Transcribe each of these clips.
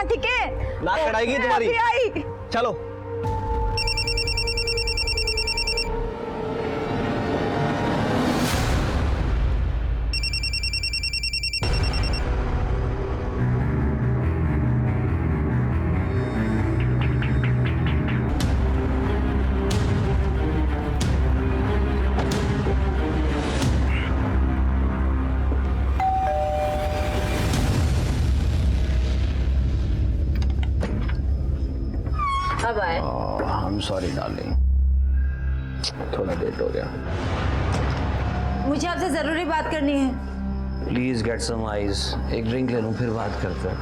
ठीक है, नाक कटाएगी तुम्हारी। आई। चलो। अब आए। I'm sorry darling, थोड़ा लेट हो गया। मुझे आपसे जरूरी बात करनी है। प्लीज गेट सम आइस, एक ड्रिंक ले लूं फिर बात करते हैं।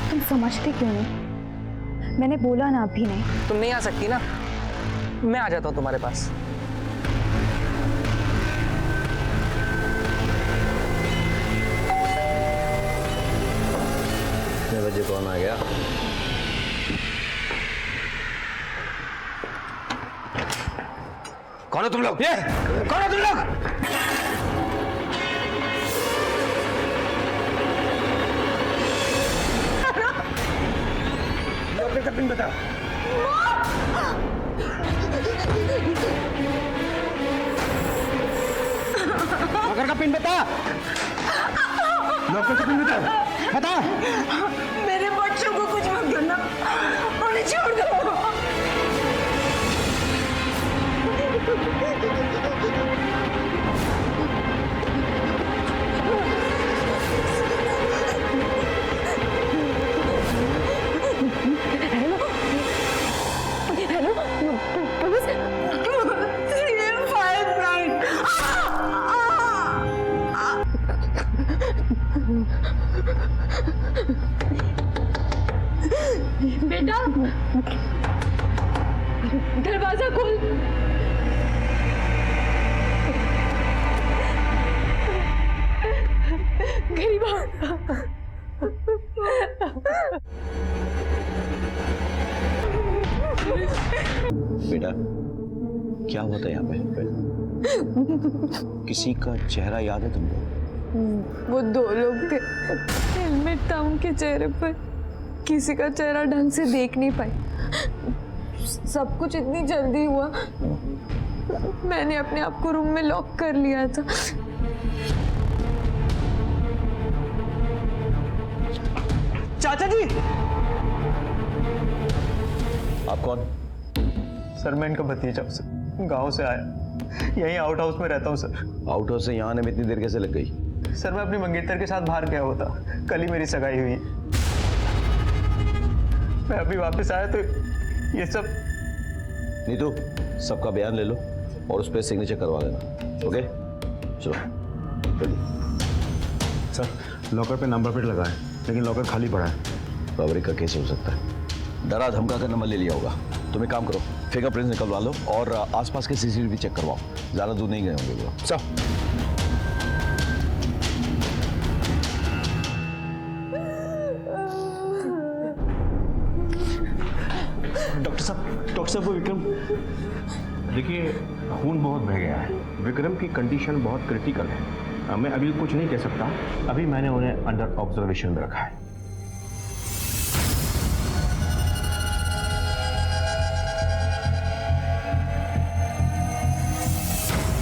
तुम समझते क्यों नहीं? मैंने बोला ना अभी नहीं। तुम नहीं आ सकती ना, मैं आ जाता हूँ तुम्हारे पास। कितने बजे कौन आ गया? कौन है तुम लोग? ये कौन है तुम लोग? अपने का पिन बता। लॉकर का पिन बता। लॉकर का पिन बता। बता। मेरे बच्चों को कुछ मत करना, उन्हें छोड़ दो। Hello, police? 359। बेटा, दरवाजा खोल। गरीबा, बेटा क्या होता है यहाँ पे? किसी का चेहरा याद है तुमको? वो दो लोग थे, हेलमेट था उनके चेहरे पर, किसी का चेहरा ढंग से देख नहीं पाई। सब कुछ इतनी जल्दी हुआ, मैंने अपने आप को रूम में लॉक कर लिया था। चाचा जी। आप कौन? सर मैं इनका भतीजा हूँ सर, गाँव से आया, यहीं आउट हाउस में रहता हूँ सर। आउट हाउस से यहाँ आने में इतनी देर कैसे लग गई? सर मैं अपनी मंगेतर के साथ बाहर गया होता, कल ही मेरी सगाई हुई। मैं अभी वापस आया तो ये सब। नीतू, सबका बयान ले लो और उस पर सिग्नेचर करवा देना। ओके चलो जल्दी। सर लॉकर पे नंबर प्लेट लगा है लेकिन लॉकर खाली पड़ा है। रॉबरी का केस हो सकता है। डरा धमका कर नंबर ले लिया होगा। तुम एक काम करो, फिंगरप्रिंट्स निकलवा लो और आसपास के सीसीटीवी चेक करवाओ। ज्यादा दूर नहीं गए होंगे वो। सर डॉक्टर साहब वो विक्रम, देखिए खून बहुत बह गया है, विक्रम की कंडीशन बहुत क्रिटिकल है। मैं अभी कुछ नहीं कह सकता, अभी मैंने उन्हें अंडर ऑब्जर्वेशन में रखा है।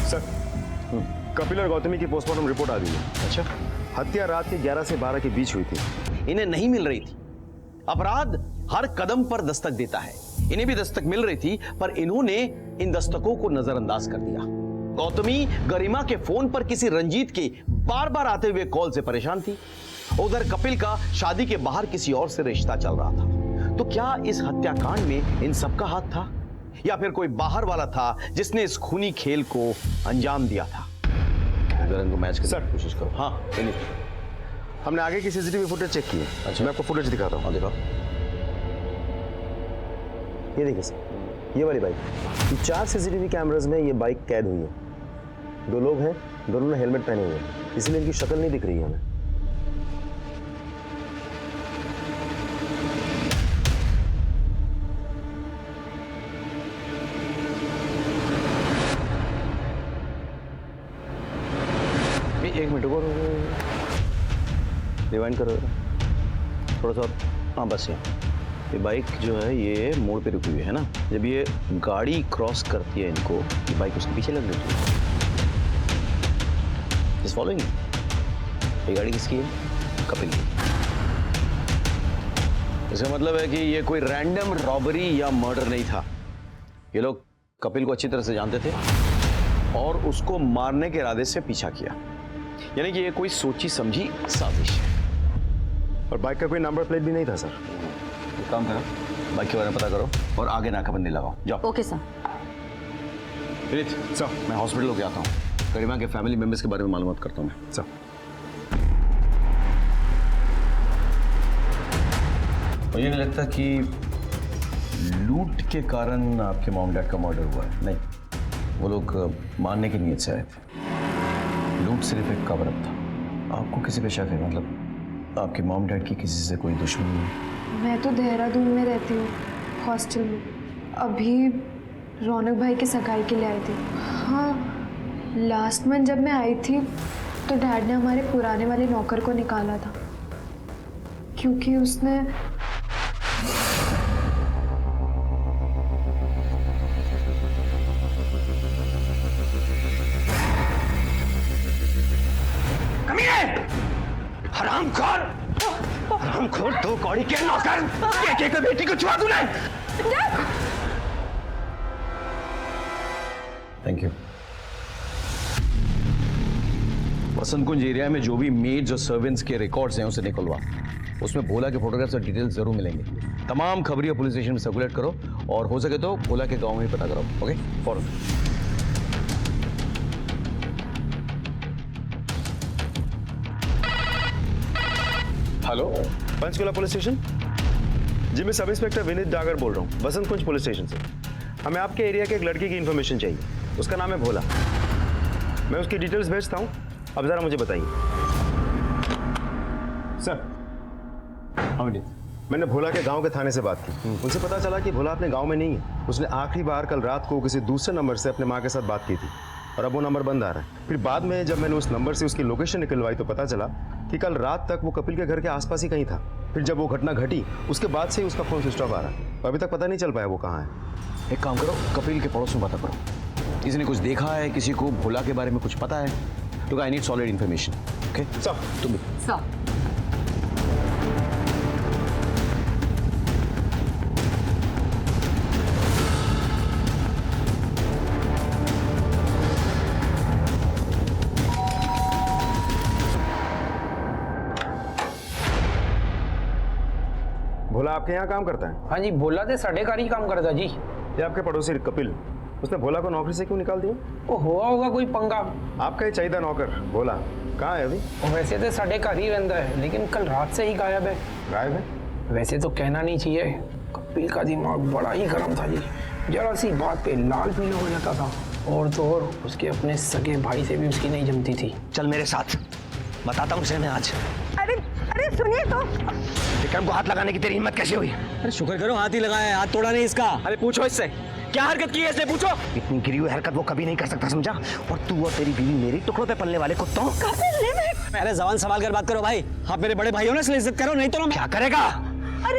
सर कपिल और गौतमी की पोस्टमार्टम रिपोर्ट आ गई है। अच्छा, हत्या रात के 11 से 12 के बीच हुई थी। इन्हें नहीं मिल रही थी। अपराध हर कदम पर दस्तक देता है। इन्हें भी दस्तक मिल रही थी पर इन्होंने इन दस्तकों को नजरअंदाज कर दिया। गौतमी गरिमा के फोन पर किसी रंजीत के बार बार आते हुए कॉल से परेशान थी। उधर कपिल का शादी के बाहर किसी और से रिश्ता चल रहा था। तो क्या इस हत्याकांड में इन सबका हाथ था या फिर कोई बाहर वाला था जिसने इस खूनी खेल को अंजाम दिया था? को मैच करने की कोशिश करो। हाँ हमने आगे की सीसीटीवी फुटेज चेक की है। अच्छा। मैं आपको फुटेज दिखाता हूँ। देखो, ये देखिए सर, ये वाली बाइक, ये 4 सीसीटीवी कैमरास में ये बाइक कैद हुई है। 2 लोग हैं, दोनों ने हेलमेट पहने हुए हैं, इसलिए इनकी शक्ल नहीं दिख रही है हमें। एक मिनट को रिवाइंड करो थोड़ा सा। हाँ बस ये बाइक जो है ये मोड़ पे रुकी हुई है ना, जब ये गाड़ी क्रॉस करती है इनको, ये बाइक उसके पीछे लग जाती है। इस फॉलोइंग ये गाड़ी किसकी है? कपिल की। इसका मतलब है कि ये कोई रैंडम रॉबरी या मर्डर नहीं था। ये लोग कपिल को अच्छी तरह से जानते थे और उसको मारने के इरादे से पीछा किया, यानी कि ये कोई सोची समझी साजिश है। और बाइक का कोई नंबर प्लेट भी नहीं था सर। एक काम करो, बाइक के बारे में पता करो और आगे नाकाबंदी लगाओ। जाओ। Okay sir. विनीत सर, मैं हॉस्पिटल होके आता हूँ, गरिमा के फैमिली मेंबर्स के बारे में मालूमात करता हूँ मैं। सर मुझे नहीं लगता कि लूट के कारण आपके मॉम डैड का मर्डर हुआ है। नहीं, वो लोग मारने की नीयत से आए थे। लूट सिर्फ एक कवर अप था। आपको किसी पे शक है? मतलब आपके मॉम डैड की किसी से कोई दुश्मनी है? मैं तो देहरादून में रहती हूँ, हॉस्टल में। अभी रौनक भाई की सगाई के लिए आई थी। हाँ, लास्ट मंथ जब मैं आई थी तो डैड ने हमारे पुराने वाले नौकर को निकाला था, क्योंकि उसने हरामखोर, दो कौड़ी के नौकर, एक बेटी को छुआ तूने। Thank you. Vasant Kunj area में जो भी मेड्स और सर्वेंट्स के रिकॉर्ड्स हैं उसे निकलवा, उसमें भोला के फोटोग्राफ्स और डिटेल्स जरूर मिलेंगे। तमाम खबरियां पुलिस स्टेशन में सर्कुलेट करो और हो सके तो भोला के गांव में ही पता करो। ओके, फॉरन। Hello, Panchkula police station. जी मैं सब इंस्पेक्टर विनीत डागर बोल रहा हूँ, बसंत कुंज पुलिस स्टेशन से। हमें आपके एरिया के एक लड़के की इन्फॉर्मेशन चाहिए। उसका नाम है भोला। मैं उसकी डिटेल्स भेजता हूँ, अब जरा मुझे बताइए। सर, मैंने भोला के गांव के थाने से बात की। उनसे पता चला कि भोला अपने गांव में नहीं है। उसने आखिरी बार कल रात को किसी दूसरे नंबर से अपने माँ के साथ बात की थी और अब वो नंबर बंद आ रहा है। फिर बाद में जब मैंने उस नंबर से उसकी लोकेशन निकलवाई तो पता चला कि कल रात तक वो कपिल के घर के आसपास ही कहीं था। फिर जब वो घटना घटी उसके बाद से ही उसका फोन स्विच ऑफ आ रहा है। अभी तक पता नहीं चल पाया वो कहाँ है। एक काम करो, कपिल के पड़ोस में पता करो, किसी ने कुछ देखा है, किसी को भोला के बारे में कुछ पता है? Look, I need solid information. Okay sir, तुम भी। सर, भोला आपके यहाँ काम करता है? हाँ जी, भोला तो साढ़े कार ही काम करता जी। ये आपके पड़ोसी कपिल, उसने भोला को नौकरी से क्यों निकाल दिया? वो हुआ होगा कोई पंगा। आपका ही चाहिए नौकर भोला, कहाँ है अभी? वो वैसे तो साढ़े कार ही रहता है, लेकिन कल रात से ही गायब है। गायब है? वैसे तो कहना नहीं चाहिए, कपिल का दिमाग बड़ा ही गर्म था जी। जरा सी बात पे लाल पीला हो जाता था। और तो और उसके अपने सगे भाई से भी उसकी नहीं जमती थी। चल मेरे साथ, बताता हूँ मैं आज। अरे अरे सुनिए तो। विक्रम को हाथ लगाने की तेरी हिम्मत कैसे हुई? अरे शुक्र करो हाथ ही लगाया है, हाथ तोड़ा नहीं इसका। अरे पूछो इससे, क्या हरकत की है इसने, पूछो। इतनी गिरी हुई हरकत वो कभी नहीं कर सकता, समझा? और तू और तेरी बीवी मेरी टुकड़ों पे पलने वाले कुत्तों। अरे जबान संभाल कर बात करो भाई, आप मेरे बड़े भाई हो ना, इसलिए इज्जत करो, नहीं तो ना। क्या करेगा?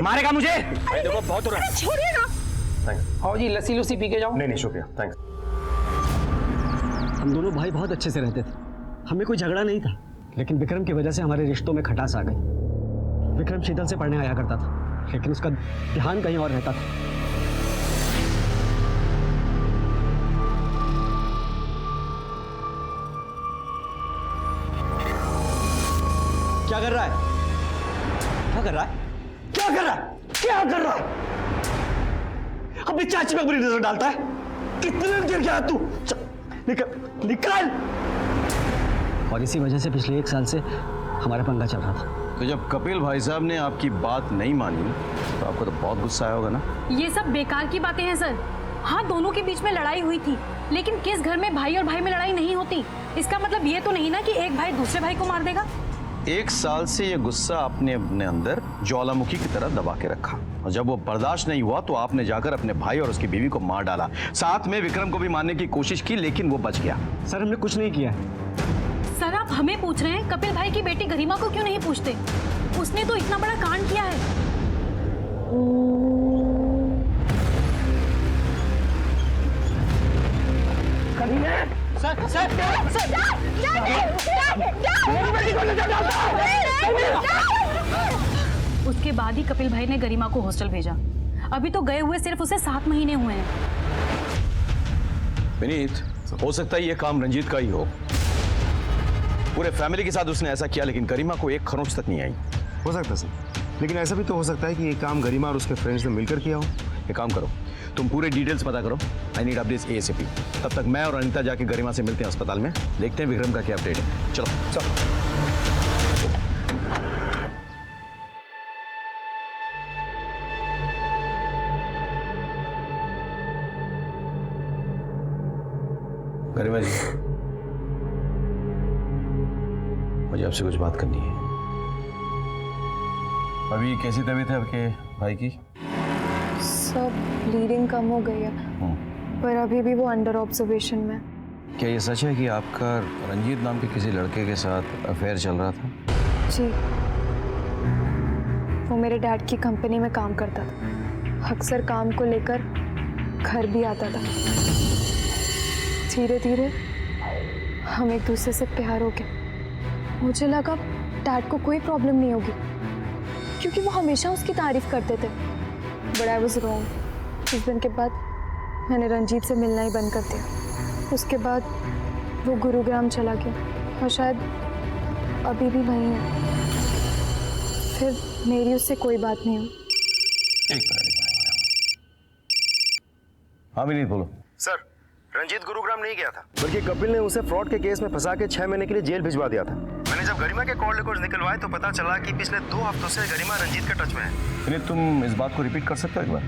मारेगा मुझे? अरे देखो बहुत हो रहा है। छोड़िए ना। हाँ जी, लस्सी लुस्सी पी के जाओ। नहीं शुक्रिया, थैंक्स। हम दोनों भाई बहुत अच्छे से रहते थे, हमें कोई झगड़ा नहीं था, लेकिन विक्रम की वजह से हमारे रिश्तों में खटास आ गई। विक्रम शीतल से पढ़ने आया करता था, लेकिन उसका ध्यान कहीं और रहता था। क्या कर रहा है? क्या कर रहा है? क्या कर रहा है? क्या कर रहा है? अपनी चाची पे बुरी नजर डालता है। कितने दिन गिर गया तू? निकल निकल। और इसी वजह से पिछले 1 साल से हमारा पंगा चल रहा था। तो जब कपिल भाई साहब ने आपकी बात नहीं मानी तो आपको तो बहुत गुस्सा आया होगा ना? ये सब बेकार की बातें हैं सर। हाँ, दोनों के बीच में लड़ाई हुई थी, लेकिन किस घर में भाई और भाई में लड़ाई नहीं होती? इसका मतलब ये तो नहीं ना कि एक भाई दूसरे भाई को मार देगा। 1 साल से ये गुस्सा आपने अपने अंदर ज्वालामुखी की तरह दबा के रखा, और जब वो बर्दाश्त नहीं हुआ तो आपने जाकर अपने भाई और उसकी बीवी को मार डाला। साथ में विक्रम को भी मारने की कोशिश की, लेकिन वो बच गया। सर हमने कुछ नहीं किया। सर आप हमें पूछ रहे हैं, कपिल भाई की बेटी गरिमा को क्यों नहीं पूछते? उसने तो इतना बड़ा कांड किया है। उसके बाद ही कपिल भाई ने गरिमा को हॉस्टल भेजा। अभी तो गए हुए सिर्फ उसे 7 महीने हुए हैं। विनीत, हो सकता है ये काम रंजीत का ही हो। पूरे फैमिली के साथ उसने ऐसा किया, लेकिन गरिमा को एक खरोंच तक नहीं आई। हो सकता है सर, लेकिन ऐसा भी तो हो सकता है कि ये काम गरिमा और उसके फ्रेंड्स ने मिलकर किया हो। एक काम करो, तुम पूरे डिटेल्स पता करो। I need updates ASAP। तब तक मैं और अनिता जाके गरिमा से मिलते हैं अस्पताल में, देखते हैं विक्रम का क्या अपडेट है। चलो चलो। गरिमा जी, मुझे आपसे कुछ बात करनी है। अभी कैसी तबीयत है आपके भाई की? सब ब्लीडिंग कम हो गई है, पर अभी भी वो अंडर ऑब्जर्वेशन में। क्या ये सच है कि आपका रंजीत नाम के किसी लड़के के साथ अफेयर चल रहा था? जी, वो मेरे डैड की कंपनी में काम करता था। अक्सर काम को लेकर घर भी आता था। धीरे धीरे हम एक दूसरे से प्यार हो गए। मुझे लगा डैड को कोई प्रॉब्लम नहीं होगी, क्योंकि वो हमेशा उसकी तारीफ करते थे। But I was wrong. कुछ दिन के बाद मैंने रंजीत से मिलना ही बंद कर दिया। उसके बाद वो गुरुग्राम चला गया और शायद अभी भी वहीं है। फिर मेरी उससे कोई बात नहीं हुई। एक मिनट। हाँ विनीत, बोलो। सर, रंजीत गुरुग्राम नहीं गया था, बल्कि कपिल ने उसे फ्रॉड के केस में फंसा के 6 महीने के लिए जेल भिजवा दिया था। मैंने जब गरिमा के कॉल रिकॉर्ड्स निकलवाए तो पता चला कि पिछले 2 हफ्तों से गरिमा रंजीत के टच में है। विनीत, तुम इस बात को रिपीट कर सकते हो एक बार?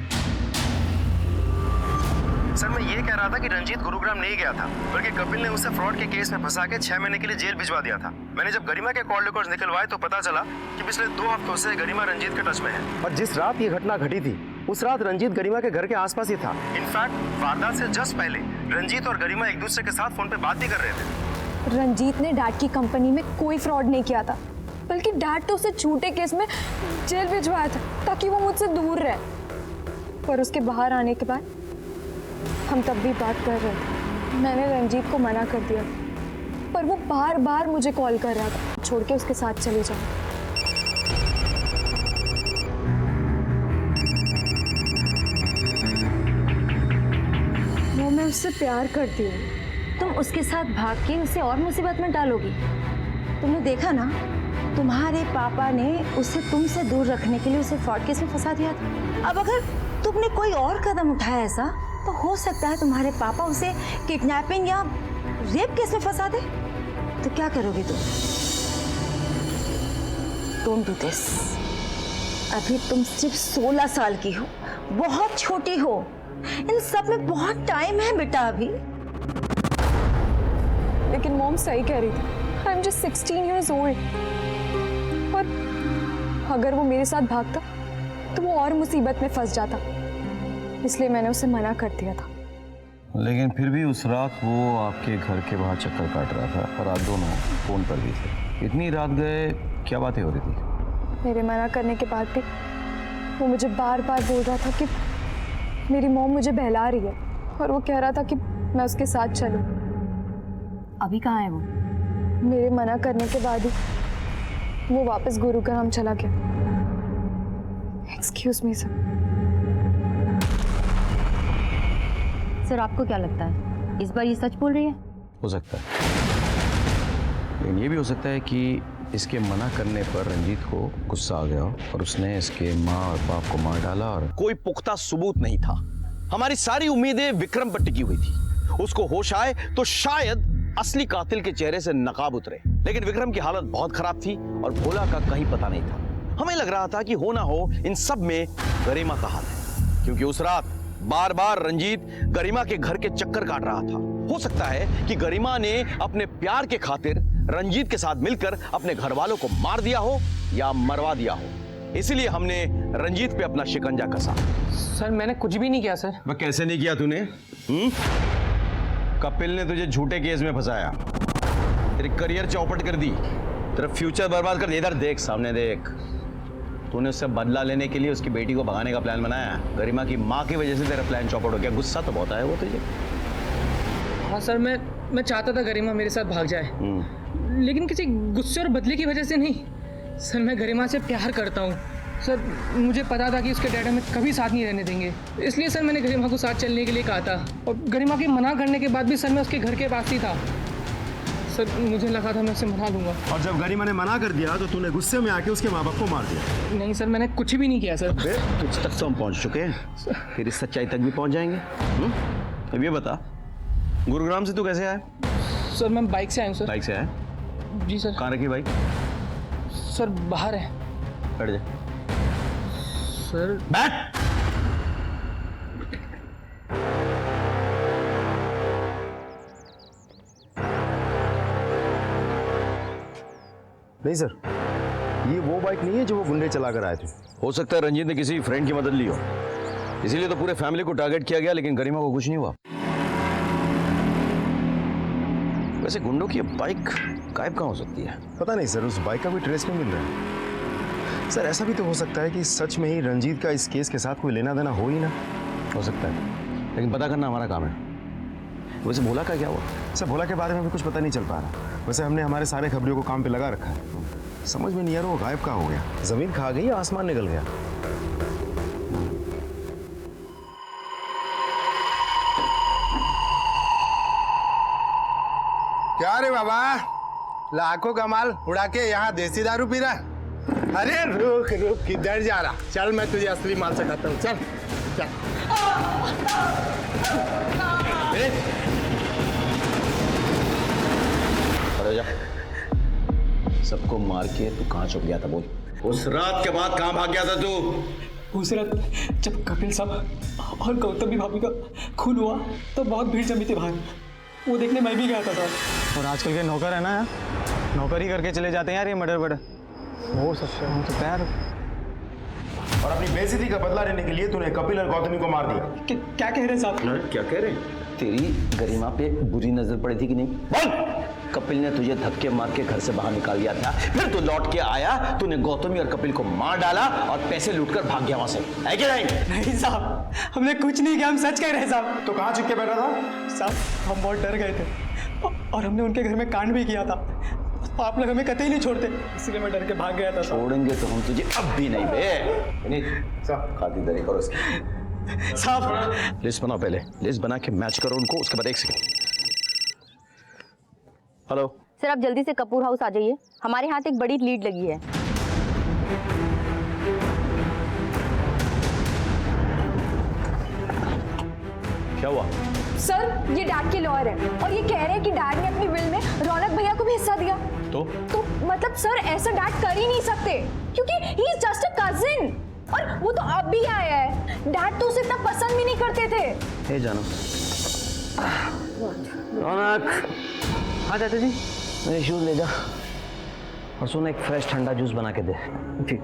सर, मैं ये कह रहा था कि रंजीत गुरुग्राम नहीं गया था, बल्कि कपिल ने उसे फ्रॉड के केस में फंसा के 6 महीने के लिए जेल भिजवा दिया था। मैंने जब गरिमा के कॉल रिकॉर्ड्स निकलवाए तो पता चला कि पिछले 2 हफ्तों से गरिमा रंजीत के टच में है। और जिस रात ये घटना घटी थी, उस रात रंजीत गरिमा के घर के आसपास ही था। इनफैक्ट वारदात से जस्ट पहले रंजीत और गरिमा एक दूसरे के साथ फोन पे बात भी कर रहे थे। रंजीत ने डैड की कंपनी में कोई फ्रॉड नहीं किया था, बल्कि डैड तो उसे झूठे केस में जेल भिजवाया था ताकि वो मुझसे दूर रहे। पर उसके बाहर आने के बाद हम तब भी बात कर रहे थे। मैंने रंजीत को मना कर दिया, पर वो बार बार मुझे कॉल कर रहा था, छोड़ के उसके साथ चले जाओ। वो मैं उससे प्यार करती हूँ। तुम उसके साथ भाग के उसे और मुसीबत में डालोगी। तुमने देखा ना, तुम्हारे पापा ने उसे तुमसे दूर रखने के लिए उसे फ्रॉड केस में फंसा दिया था। अब अगर तुमने कोई और कदम उठाया ऐसा, तो हो सकता है तुम्हारे पापा उसे किडनैपिंग या रेप केस में फंसा दे। तो क्या करोगी तुम? Don't do this. अभी तुम सिर्फ 16 साल की हो, बहुत छोटी हो। इन सब में बहुत टाइम है बेटा अभी। लेकिन मॉम सही कह रही थी। I am just 16 years old। और अगर वो मेरे साथ भागता तो वो और मुसीबत में फंस जाता, इसलिए मैंने उसे मना कर दिया था। लेकिन फिर भी उस रात वो आपके घर के बाहर चक्कर काट रहा था और आप दोनों फोन पर भी थे। इतनी रात गए, क्या बातें हो रही थी? मेरे मना करने के बाद भी वो मुझे बार बार बोल रहा था कि मेरी मॉम मुझे बहला रही है, और वो कह रहा था कि मैं उसके साथ चलूं। अभी कहाँ है वो? मेरे मना करने के बाद ही वो वापस गुरुग्राम चला गया। Excuse me sir. सर, आपको क्या लगता है, इस बार ये सच बोल रही है? हो सकता है, लेकिन ये भी हो सकता है कि इसके मना करने पर रंजीत को गुस्सा आ गया और उसने इसके माँ और बाप को मार डाला। और कोई पुख्ता सबूत नहीं था। हमारी सारी उम्मीदें विक्रम पर टिकी हुई थी। उसको होश आए तो शायद असली कातिल के चेहरे से नकाब उतरे, लेकिन विक्रम की हालत बहुत खराब थी और भोला का कहीं पता नहीं था। हमें लग रहा था कि हो ना हो इन सब में गरिमा का हाथ है, क्योंकि उस रात बार बार रंजीत गरिमा के घर के चक्कर काट रहा था। हो सकता है कि गरिमा ने अपने प्यार के खातिर रंजीत के साथ मिलकर अपने घर वालों को मार दिया हो या मरवा दिया हो। इसीलिए हमने रंजीत पे अपना शिकंजा कसा। सर, मैंने कुछ भी नहीं किया सर। वह कैसे नहीं किया तूने? कपिल ने तुझे झूठे केस में फंसाया। तेरी करियर चौपट कर दी, तेरा फ्यूचर बर्बाद कर दिया। इधर देख, सामने देख। तूने उससे बदला लेने के लिए उसकी बेटी को भगाने का प्लान बनाया। गरिमा की माँ की वजह से तेरा प्लान चौपट हो गया। गुस्सा तो बहुत आया वो तुझे। हाँ सर, मैं चाहता था गरिमा मेरे साथ भाग जाए, लेकिन किसी गुस्से और बदले की वजह से नहीं। सर मैं गरिमा से प्यार करता हूँ सर। मुझे पता था कि उसके डैड हमें कभी साथ नहीं रहने देंगे, इसलिए सर मैंने गरिमा को साथ चलने के लिए कहा था। और गरिमा के मना करने के बाद भी सर मैं उसके घर के पास ही था। सर मुझे लगा था मैं उसे मना लूंगा। और जब गरिमा ने मना कर दिया तो तूने गुस्से में आके उसके माँ बाप को मार दिया। नहीं सर, मैंने कुछ भी नहीं किया सर। तुझ तक तो हम पहुंच चुके हैं, फिर इस सच्चाई तक भी पहुंच जाएंगे। अब ये बता, गुरुग्राम से तू कैसे आया? सर मैं बाइक से आया हूँ सर। बाइक से आया? जी सर। कहाँ रखी बाइक? सर बाहर है। बैठ जा। सर बैठ। नहीं सर, ये वो बाइक नहीं है जो वो गुंडे चला कर आए थे। हो सकता है रंजीत ने किसी फ्रेंड की मदद ली हो, इसीलिए तो पूरे फैमिली को टारगेट किया गया, लेकिन गरिमा को कुछ नहीं हुआ। वैसे गुंडों की बाइक गायब कहाँ हो सकती है? पता नहीं सर, उस बाइक का भी ट्रेस नहीं मिल रहा है। सर ऐसा भी तो हो सकता है कि सच में ही रंजीत का इस केस के साथ कोई लेना देना हो ही ना। हो सकता है, लेकिन पता करना हमारा काम है। वैसे भोला का क्या हुआ? सर भोला के बारे में भी कुछ पता नहीं चल पा रहा। वैसे हमने हमारे सारे खबरियों को काम पे लगा रखा है, समझ में नहीं आ रहा वो गायब कहाँ हो गया। जमीन खा गई या आसमान निकल गया। क्या रे बाबा, लाखों का माल उड़ा के यहाँ देसी दारू पी रहा? अरे रुक रुक, किधर जा रहा? चल मैं तुझे असली माल सिखाता हूँ। चल चल। अरे जा, सबको मार के तू कहाँ छुप गया था बोल? उस रात के बाद कहाँ भाग गया था तू? उस रात जब कपिल साहब और गौतमी भाभी का खून हुआ तो बहुत भीड़ जमी थी बाहर, वो देखने मैं भी गया था सर। और आजकल के नौकर है ना यार, नौकर ही करके चले जाते हैं यार ये मर्डर वर्डर। हो सकता है, हो सकता है यार। और अपनी बेइज्जती का बदला लेने के लिए तूने कपिल और गौतमी को मार दिया। क्या कह रहे हैं साहब? क्या कह रहे? तेरी गरिमा पे बुरी नजर पड़ी थी कि नहीं? बोल! कपिल ने तुझे धक्के मार के घर से बाहर निकाल दिया था, फिर तू लौट के आया, तूने गौतमी और कपिल को मार डाला और पैसे लूटकर भाग गया वहां से, है कि नहीं? नहीं साहब, हमने कुछ नहीं किया, हम सच कह रहे हैं साहब। तो कहाँ छिप के बैठा था? साहब हम बहुत डर गए थे और हमने उनके घर में कांड भी किया था। आप लोग हमें कतई नहीं छोड़ते, इसलिए मैं डर के भाग गया था। छोड़ेंगे तो हम तुझे अब भी नहीं बे। खातिरदारी करो इसकी। साहब लिस्ट बनाओ, पहले लिस्ट बना के मैच करो उनको, उसके बाद एक सेकंड। हेलो सर, आप जल्दी से कपूर हाउस आ जाइए, हमारे हाथ एक बड़ी लीड लगी है। क्या हुआ? सर ये डैड के लॉयर है और ये कह रहे हैं कि डैड ने अपनी विल में रौनक भैया को भी हिस्सा दिया। तो मतलब सर ऐसा डैड कर ही नहीं सकते, क्योंकि he is just a cousin, और वो तो अब भी आया है। डैड तो उसे इतना पसंद भी नहीं करते थे। हे जानो, रौनक, हाँ चाचा जी, मेरे शूज ले जा और सुन, एक फ्रेश ठंडा जूस बना के दे। ठीक।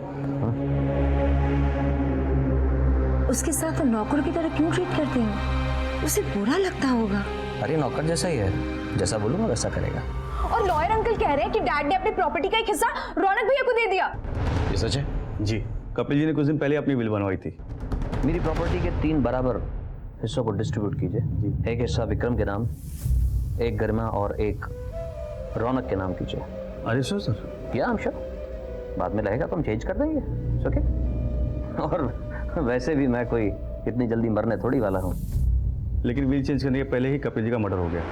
उसके साथ वो नौकर की तरह क्यों ट्रीट करते हैं? उसे बुरा लगता होगा। अरे नौकर जैसा ही है, जैसा बोलूंगा वैसा करेगा। और लॉयर अंकल कह रहे हैं कि डैड ने अपनी प्रॉपर्टी का एक हिस्सा रौनक भैया को दे दिया। ये सच है? जी, कपिल जी ने कुछ दिन पहले अपनी विल बनवाई थी। मेरी प्रॉपर्टी के 3 बराबर हिस्सों को डिस्ट्रीब्यूट कीजिए। एक हिस्सा विक्रम के नाम, एक गरिमा और एक रौनक के नाम कीजिए। अरे सर या हम श्योर, बाद में लगेगा तो हम चेंज कर देंगे। ओके। और वैसे भी मैं कोई इतनी जल्दी मरने थोड़ी वाला हूँ। लेकिन विल चेंज करने के पहले ही कपिल जी का मर्डर हो गया।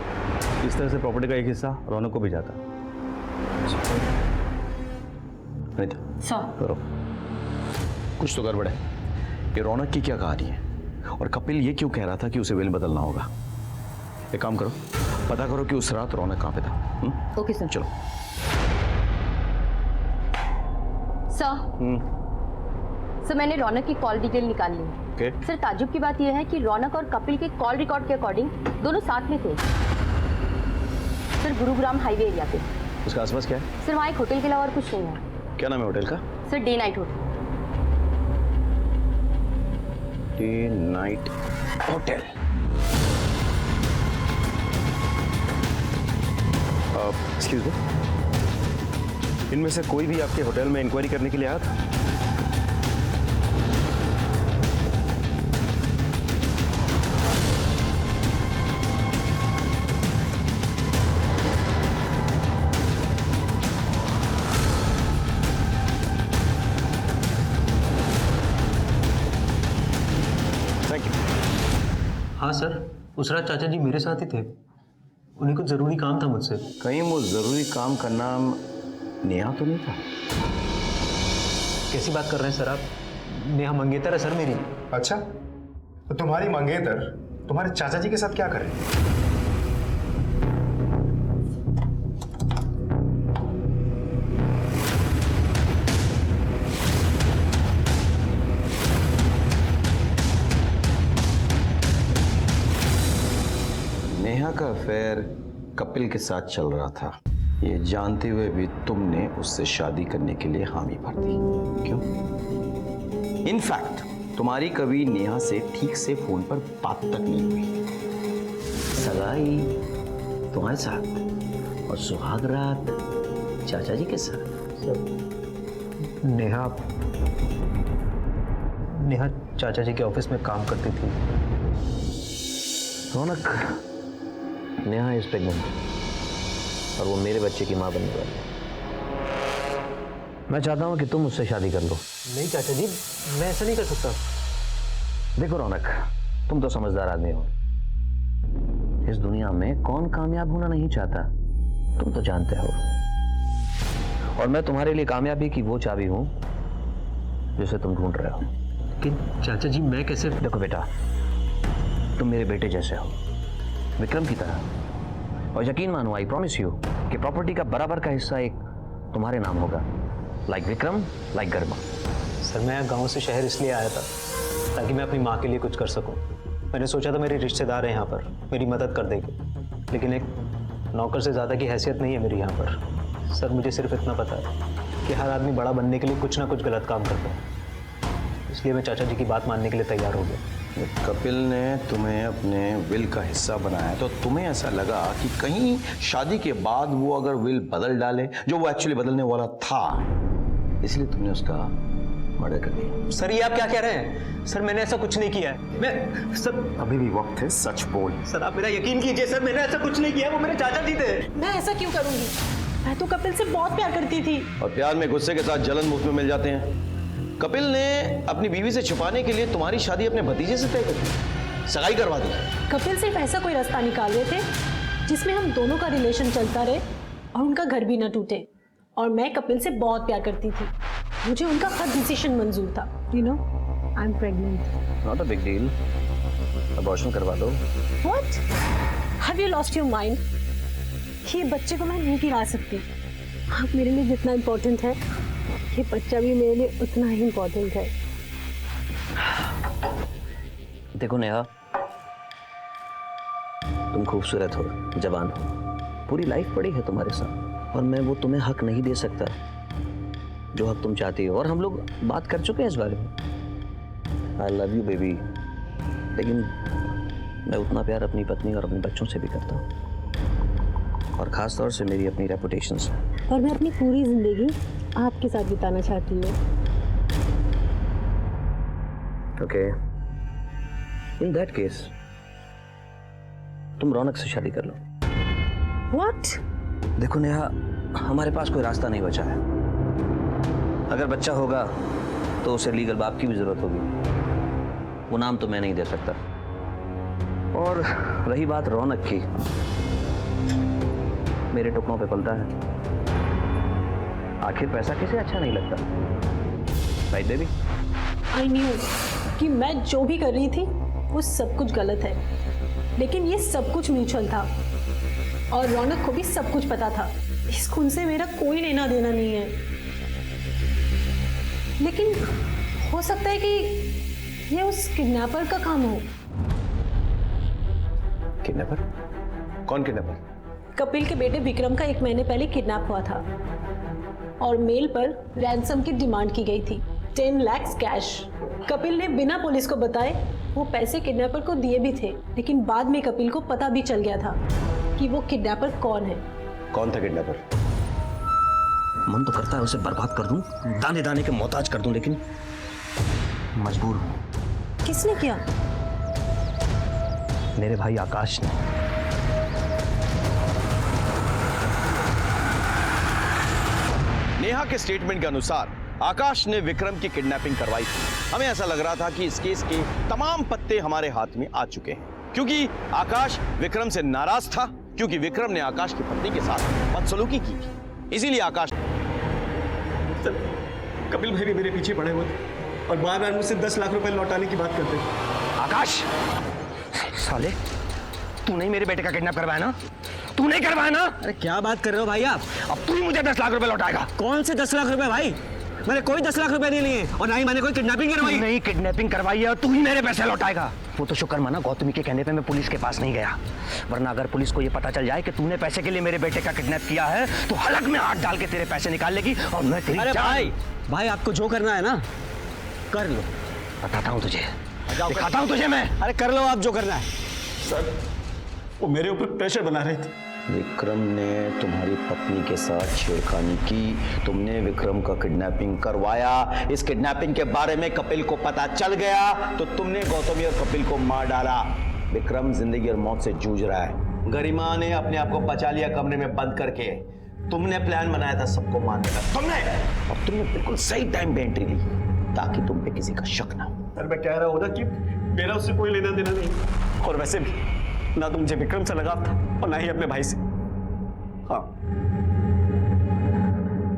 इस तरह से प्रॉपर्टी का एक हिस्सा रौनक को भी जाता। करो, कुछ तो गड़बड़ है। ये रौनक की क्या कहानी है, और कपिल ये क्यों कह रहा था कि उसे विल बदलना होगा? एक काम करो, पता करो कि उस रात रौनक कहाँ पे था। Okay sir. चलो। सर मैंने रौनक की कॉल डिटेल निकाल ली। ओके। सर ताजुब की बात यह है कि रौनक और कपिल के कॉल रिकॉर्ड के अकॉर्डिंग दोनों साथ में थे सर, गुरुग्राम हाईवे एरिया पे। उसका आसपास क्या है? सर वहाँ एक होटल के अलावा और कुछ नहीं है। क्या नाम है होटल का? Sir day night hotel. Day night hotel. Excuse me, इनमें से कोई भी आपके होटल में इंक्वायरी करने के लिए आया था? Thank you. हाँ सर, उस रात चाचा जी मेरे साथ ही थे। उन्हें कुछ ज़रूरी काम था मुझसे। कहीं वो जरूरी काम का नाम नेहा तो नहीं था? कैसी बात कर रहे हैं सर आप? नेहा मंगेतर है सर मेरी। अच्छा, तो तुम्हारी मंगेतर तुम्हारे चाचा जी के साथ क्या कर रही है? नेहा का अफेयर कपिल के साथ चल रहा था, ये जानते हुए भी तुमने उससे शादी करने के लिए हामी भर दी। क्यों? इनफैक्ट तुम्हारी कभी नेहा से ठीक से फोन पर बात तक नहीं हुई। सगाई तुम्हारे साथ और सुहाग रात चाचा जी के साथ। नेहा चाचा जी के ऑफिस में काम करती थी। रौनक, नेहा इज प्रेग्नेंट और वो मेरे बच्चे की माँ बनने वाली है। मैं चाहता हूँ कि तुम उससे शादी कर लो। नहीं चाचा जी, मैं ऐसा नहीं कर सकता। देखो रौनक, तुम तो समझदार आदमी हो। इस दुनिया में कौन कामयाब होना नहीं चाहता, तुम तो जानते हो। और मैं तुम्हारे लिए कामयाबी की वो चाबी हूं जिसे तुम ढूंढ रहे हो। कि चाचा जी मैं कैसे? देखो बेटा, तुम मेरे बेटे जैसे हो, विक्रम की तरह। और यकीन मानो, आई प्रॉमिस यू कि प्रॉपर्टी का बराबर का हिस्सा एक तुम्हारे नाम होगा। लाइक विक्रम, लाइक गरिमा। सर मैं गांव से शहर इसलिए आया था ताकि मैं अपनी माँ के लिए कुछ कर सकूं। मैंने सोचा था मेरे रिश्तेदार हैं यहाँ पर, मेरी मदद कर देंगे, लेकिन एक नौकर से ज़्यादा की हैसियत नहीं है मेरी यहाँ पर। सर मुझे सिर्फ इतना पता है कि हर आदमी बड़ा बनने के लिए कुछ ना कुछ गलत काम करता है, इसलिए मैं चाचा जी की बात मानने के लिए तैयार हो गया। कपिल ने तुम्हें अपने विल का हिस्सा बनाया तो तुम्हें ऐसा लगा कि कहीं शादी के बाद वो अगर विल बदल डाले, जो वो एक्चुअली बदलने वाला था, इसलिए तुमने उसका मर्डर कर दिया। सर ये आप क्या कह रहे हैं? सर मैंने ऐसा कुछ नहीं किया है। मैं सर अभी भी वक्त है, सच बोल। सर आप मेरा यकीन कीजिए सर, मैंने ऐसा कुछ नहीं किया। वो मेरे चाचा जी थे। मैं ऐसा क्यों करूंगी? मैं तो कपिल से बहुत प्यार करती थी। और प्यार में गुस्से के साथ जलन मुफ्त में मिल जाते हैं। कपिल ने अपनी बीवी से छुपाने के लिए तुम्हारी शादी अपने भतीजे से तय कर दी, सगाई करवा दी। कपिल सिर्फ ऐसा कोई रास्ता निकाल रहे थे जिसमें हम दोनों का रिलेशन चलता रहे और उनका घर भी न टूटे। और मैं कपिल से बहुत प्यार करती थी, मुझे उनका हर डिसीजन मंजूर था। You know, I am pregnant. Not a big deal, abortion करवा दो। What? Have you lost your mind? ये बच्चे को मैं नहीं गिरा सकती। आप मेरे लिए जितना इम्पोर्टेंट है, ये बच्चा भी मेरे लिए उतना ही इम्पोर्टेंट है। देखो नेहा, तुम खूबसूरत हो, जवान हो, पूरी लाइफ पड़ी है तुम्हारे साथ, और मैं वो तुम्हें हक नहीं दे सकता जो हक तुम चाहती हो। और हम लोग बात कर चुके हैं इस बारे में। आई लव यू बेबी, लेकिन मैं उतना प्यार अपनी पत्नी और अपने बच्चों से भी करता हूँ, और ख़ास तौर से मेरी अपनी रेपुटेशन से। और मैं अपनी पूरी जिंदगी आपके साथ बिताना चाहती हूँ। ओके, इन दैट केस तुम रौनक से शादी कर लो। What? देखो नेहा, हमारे पास कोई रास्ता नहीं बचा है। अगर बच्चा होगा तो उसे लीगल बाप की भी जरूरत होगी। वो नाम तो मैं नहीं दे सकता। और रही बात रौनक की, मेरे टुकड़ों पे पलता है। आखिर पैसा किसे अच्छा नहीं लगता, राइट बेबी? I knew कि मैं जो भी कर रही थी वो सब कुछ गलत है, लेकिन ये सब कुछ म्यूचुअल था और रौनक को भी सब कुछ पता था। इस खून से मेरा कोई लेना देना नहीं है, लेकिन हो सकता है कि ये उस किडनैपर का काम हो। किडनैपर? कौन किडनैपर? कपिल के बेटे विक्रम का 1 महीने पहले किडनैप हुआ था और मेल पर रैंसम की डिमांड की गई थी, 10 लाख कैश। कपिल ने बिना पुलिस को बताए वो पैसे किडनैपर को दिए भी थे, लेकिन बाद में कपिल को पता भी चल गया था कि वो किडनैपर कौन है। कौन था किडनैपर? मन तो करता है उसे बर्बाद कर दूं, दाने दाने के मोहताज कर दूं, लेकिन मजबूर हूं। किसने किया? मेरे भाई आकाश ने। नेहा के स्टेटमेंट के अनुसार आकाश ने विक्रम की किडनैपिंग करवाई थी। हमें ऐसा लग रहा था कि इस केस के तमाम पत्ते हमारे हाथ में आ चुके हैं, क्योंकि आकाश विक्रम से नाराज था, क्योंकि विक्रम ने आकाश की पत्नी के साथ बदसलूकी की थी। इसीलिए आकाश कपिल भाई भी मेरे पीछे पड़े हुए थे और बार बार मुझसे 10 लाख रुपए लौटाने की बात करते थे। आकाश, साले, तूने ही मेरे बेटे का किडनैप करवाया ना? तूने करवाया ना? अरे क्या बात कर रहे हो भाई आप? अब तू ही मुझे 10 लाख रुपए लौटाएगा। कौन से 10 लाख रुपए भाई? मैंने कोई 10 लाख रुपए नहीं लिए और ना ही मैंने कोई किडनैपिंग करवाई। नहीं, किडनैपिंग करवाई है और तू ही मेरे पैसे लौटाएगा। वो तो शुक्र माना गौतमी के कहने पे मैं पुलिस के पास नहीं गया, वरना अगर पुलिस को ये पता चल जाए कि तूने पैसे के लिए मेरे बेटे का किडनैप किया है तो हलक में हाथ डाल के तेरे पैसे निकाल लेगी और मैं तेरी अरे जान। भाई आपको जो करना है ना कर लो। बताता हूँ तुझे, दिखाता हूँ तुझे मैं। अरे कर लो आप जो करना है। सर, वो मेरे ऊपर प्रेशर बना रहे थे। विक्रम ने तुम्हारी पत्नी के साथ छेड़खानी की, तुमने विक्रम का किडनैपिंग करवाया। इस किडनैपिंग के बारे में कपिल को पता चल गया तो तुमने गौतमी और कपिल को मार डाला। विक्रम जिंदगी और मौत से जूझ रहा है। गरिमा ने अपने आप को बचा लिया कमरे में बंद करके। तुमने प्लान बनाया था सबको मारने का, तुमने बिल्कुल सही टाइम पे एंट्री ली ताकि तुम पे किसी का शक ना हो। सर, मैं कह रहा हूँ ना कि मेरा उससे कोई लेना देना नहीं, और वैसे भी ना तो मुझे विक्रम से लगाव था और ना ही अपने भाई से। हाँ,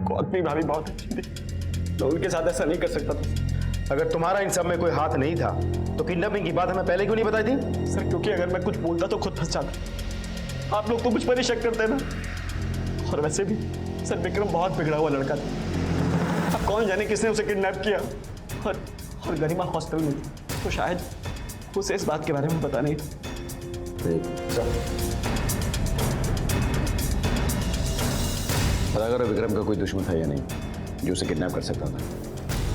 गौतमी भाभी बहुत अच्छी थी, मैं उनके साथ ऐसा नहीं कर सकता था। अगर तुम्हारा इन सब में कोई हाथ नहीं था तो किडनैपिंग की बात हमें पहले क्यों नहीं बताई थी? सर, क्योंकि अगर मैं कुछ बोलता तो खुद फंस जाता। आप लोग तो मुझ पर ही शक करते हैं ना। और वैसे भी सर, विक्रम बहुत बिगड़ा हुआ लड़का था। अब कौन जाने किसने उसे किडनैप किया, और गरिमा हॉस्टल में थी, तो शायद उसे इस बात के बारे में पता नहीं था। पता करो विक्रम का कोई दुश्मन था या नहीं जो उसे किडनैप कर सकता था।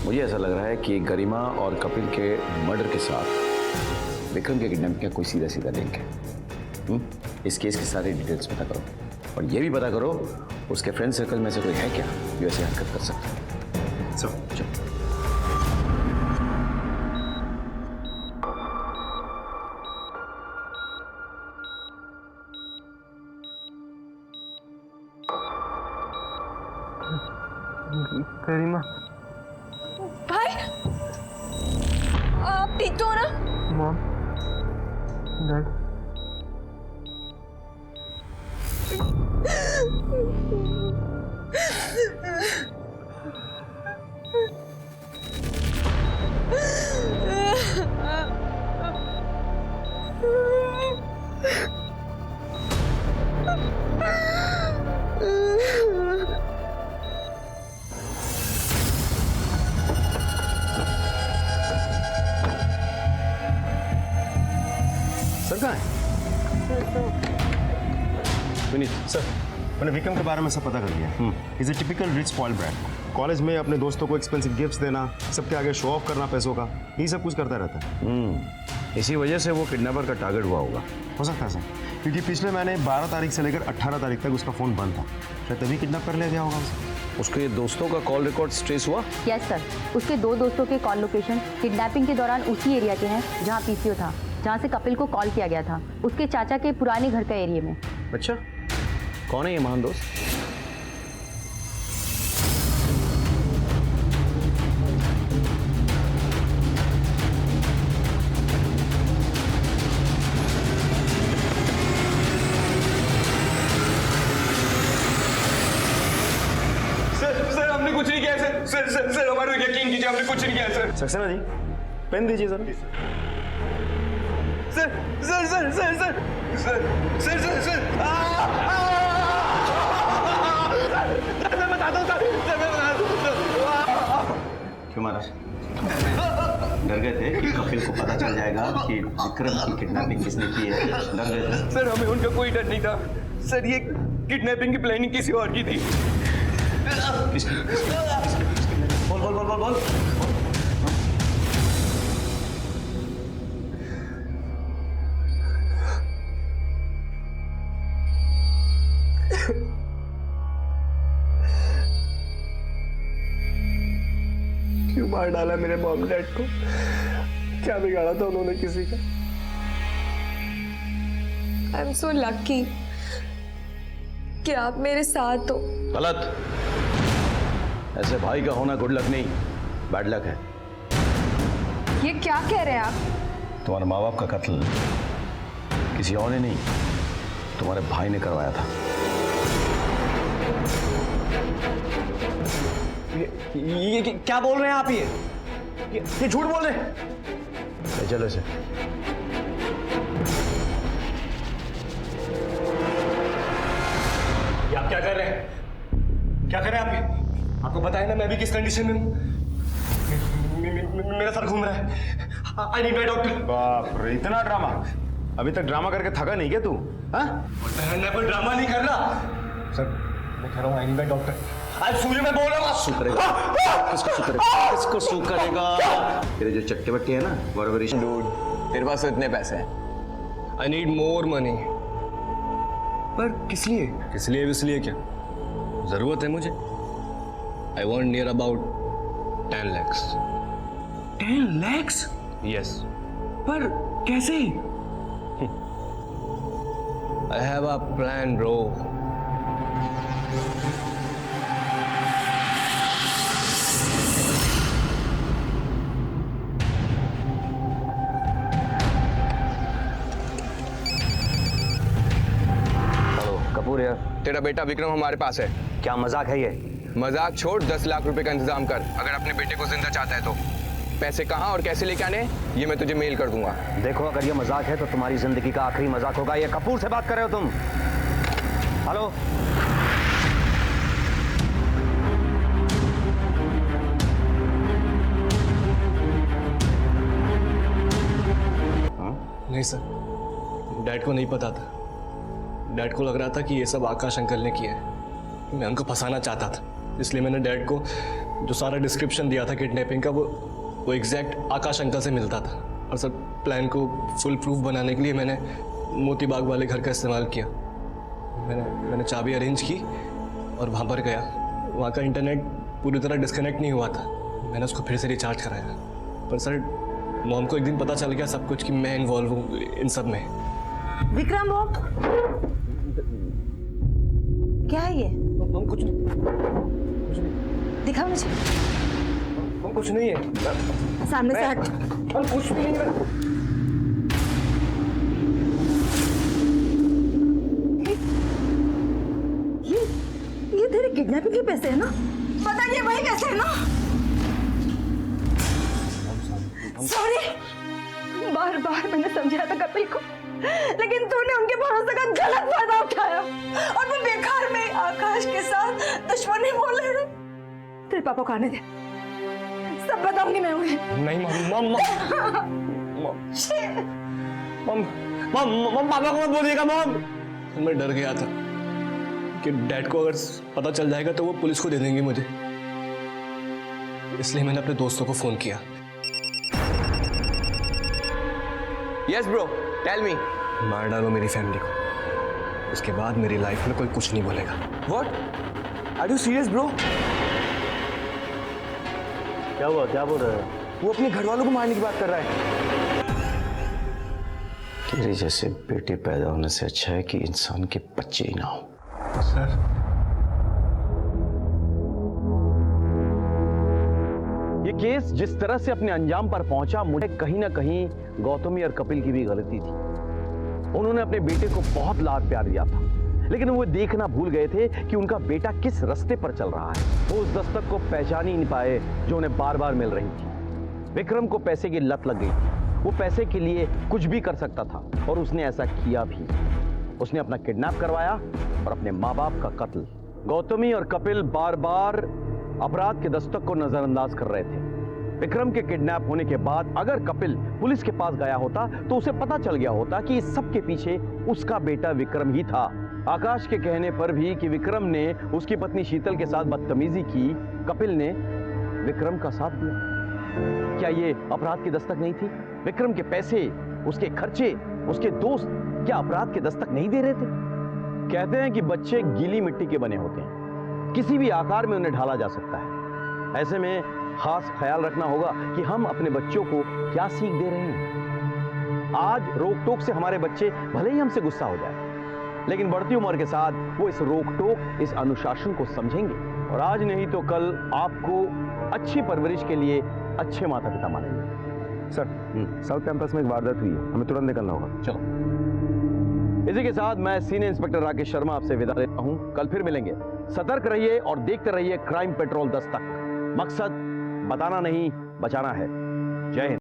मुझे ऐसा लग रहा है कि गरिमा और कपिल के मर्डर के साथ विक्रम के किडनैप का कोई सीधा सीधा लिंक है। इस केस की सारी डिटेल्स पता करो और ये भी पता करो उसके फ्रेंड सर्कल में से कोई है क्या जो ऐसी हरकत कर सकता है। चलो। गरिमा भाई आप ठीक तो हो ना? मॉम, डैड, सर कहाँ है? विनीत सर, मैंने विक्रम के बारे में सब पता कर लिया। Is a typical rich spoiled brat. College में अपने दोस्तों को एक्सपेंसिव गिफ्ट्स देना, सबके आगे शो ऑफ करना पैसों का, यही सब कुछ करता रहता है। इसी वजह से वो किडनैपर का टारगेट हुआ होगा। हो सकता है सर, क्योंकि पिछले महीने 12 तारीख से लेकर 18 तारीख तक उसका फ़ोन बंद था, शायद तभी किडनैप कर लिया गया होगा उसे। उसके दोस्तों का कॉल रिकॉर्ड ट्रेस हुआ? यस सर, उसके 2 दोस्तों के कॉल लोकेशन किडनैपिंग के दौरान उसी एरिया के हैं जहां पीसीओ था, जहां से कपिल को कॉल किया गया था, उसके चाचा के पुराने घर का एरिया में। अच्छा, कौन है ये महान दोस्त? सर, हमने कुछ नहीं किया सर। सर, हमारे यकीन कीजिए, हमने कुछ नहीं किया सर। सक्सेना जी, पेन दीजिए सर। क्यों मारा? डर गए थे कि कपिल को पता चल जाएगा कि विक्रम की किडनैपिंग किसने की है? डर गए थे? सर, हमें उनका कोई डर नहीं था सर। ये किडनैपिंग की प्लानिंग किसी और की थी। बोल। मार डाला मेरे मॉम डैड को। क्या बिगाड़ा था उन्होंने किसी का? आई एम सो लकी कि आप मेरे साथ हो। गलत। ऐसे भाई का होना गुड लक नहीं, बैड लक है। ये क्या कह रहे हैं आप? तुम्हारे माँ बाप का कत्ल किसी और ने नहीं, तुम्हारे भाई ने करवाया था। ये क्या बोल रहे हैं आप? ये झूठ बोल रहे हैं। चलो इसे। आप क्या कर रहे हैं? क्या कर रहे हैं आप? ये आपको पता है ना मैं भी किस कंडीशन में हूँ। मेरा सर घूम रहा है। I need my doctor. बाप रे, इतना ड्रामा! अभी तक ड्रामा करके थका नहीं क्या तू? हाँ? मैं कोई ड्रामा नहीं कर रहा सर। मैं कह रहा हूँ आई नीड माय डॉक्टर। आज सूर्य में बोल रहा हूँ। सू करेगा? किसको सू करेगा? किसको सू करेगा? तेरे जो चट्टे बट्टे हैं ना, बराबर। डूड, तेरे पास तो इतने पैसे हैं। I need more money. पर किस लिए? किस लिए इसलिए क्या जरूरत है मुझे? I want near about 10 lakhs। 10 lakhs? Yes. पर कैसे? I have a plan bro. Kapoor यार, तेरा बेटा विक्रम हमारे पास है। क्या मजाक है ये? मजाक छोड़, 10 लाख रुपए का इंतजाम कर अगर अपने बेटे को जिंदा चाहता है तो। पैसे कहाँ और कैसे लेके आने ये मैं तुझे मेल कर दूंगा। देखो, अगर ये मजाक है तो तुम्हारी जिंदगी का आखिरी मजाक होगा। ये कपूर से बात कर रहे हो तुम? हेलो? नहीं सर, डैड को नहीं पता था। डैड को लग रहा था कि ये सब आकाश अंकल ने किया है। मैं उनको फंसाना चाहता था, इसलिए मैंने डैड को जो सारा डिस्क्रिप्शन दिया था किडनैपिंग का वो एग्जैक्ट आकाश अंकल से मिलता था। और सर, प्लान को फुल प्रूफ बनाने के लिए मैंने मोती बाग वाले घर का इस्तेमाल किया। मैंने चाबी अरेंज की और वहाँ पर गया। वहाँ का इंटरनेट पूरी तरह डिस्कनेक्ट नहीं हुआ था। मैंने उसको फिर से रिचार्ज कराया। पर सर, मॉम को एक दिन पता चल गया सब कुछ कि मैं इन्वॉल्व हूँ इन सब में। विक्रम, वो क्या है ये? मॉम कुछ नहीं, दिखा मुझे। मॉम कुछ नहीं है। सामने से हट। मॉम कुछ भी नहीं है। ये तेरे किडनैपिंग के पैसे है ना? पता ये वही पैसे है ना? सॉरी, बार बार मैंने समझाया था कपिल को, लेकिन तूने उनके भरोसे का गलत फायदा उठाया और वो बेकार में आकाश के साथ दुश्मनी बोल रहे थे। तेरे पापा को आने दे, सब बताऊंगी मैं उन्हें। नहीं मॉम, मॉम पापा को मत बोलिएगा मॉम। मैं डर गया था कि डैड को अगर पता चल जाएगा तो वो पुलिस को दे देंगे मुझे, इसलिए मैंने अपने दोस्तों को फोन किया। Yes bro, tell me. मार डालो मेरी फैमिली को, उसके बाद मेरी लाइफ में कोई कुछ नहीं बोलेगा। What? Are you serious bro? क्या हुआ? क्या बोल रहे हो? वो अपने घर वालों को मारने की बात कर रहा है। तेरे जैसे बेटे पैदा होने से अच्छा है कि इंसान के बच्चे ही ना हो। सर, ये केस जिस तरह से अपने अंजाम पर पहुंचा, मुझे कहीं ना कहीं गौतमी और कपिल की भी गलती थी। उन्होंने अपने बेटे को बहुत लाड प्यार दिया था, लेकिन वो देखना भूल गए थे कि उनका बेटा किस रास्ते पर चल रहा है। वो उस दस्तक को पहचान ही नहीं पाए जो उन्हें बार बार मिल रही थी। विक्रम को पैसे की लत लग गई थी। वो पैसे के लिए कुछ भी कर सकता था और उसने ऐसा किया भी। उसने अपना किडनैप करवाया और अपने माँ बाप का कत्ल। गौतमी और कपिल बार बार अपराध के दस्तक को नजरअंदाज कर रहे थे। विक्रम के किडनैप होने के बाद अगर कपिल पुलिस के पास गया होता तो उसे पता चल गया होता कि इस सब के पीछे उसका बेटा विक्रम ही था। आकाश के कहने पर भी कि विक्रम ने उसकी पत्नी शीतल के साथ बदतमीजी की, कपिल ने विक्रम का साथ दिया। क्या ये अपराध की दस्तक नहीं थी? विक्रम के पैसे, उसके खर्चे, उसके दोस्त क्या अपराध के दस्तक नहीं दे रहे थे? कहते हैं कि बच्चे गीली मिट्टी के बने होते हैं, किसी भी आकार में उन्हें ढाला जा सकता है। ऐसे में खास ख्याल रखना होगा कि हम अपने बच्चों को क्या सीख दे रहे हैं। आज रोक टोक से हमारे बच्चे भले ही हमसे गुस्सा हो जाए, लेकिन बढ़ती उम्र के साथ वो इस रोक टोक, इस अनुशासन को समझेंगे और आज नहीं तो कल आपको अच्छी परवरिश के लिए अच्छे माता पिता मानेंगे। सर साउथ कैंपस में एक वारदात हुई है, हमें तुरंत निकलना होगा। चलो, इसी के साथ मैं सीनियर इंस्पेक्टर राकेश शर्मा आपसे विदा लेता हूं। कल फिर मिलेंगे। सतर्क रहिए और देखते रहिए क्राइम पेट्रोल दस्तक। मकसद बताना नहीं, बचाना है। जय हिंद।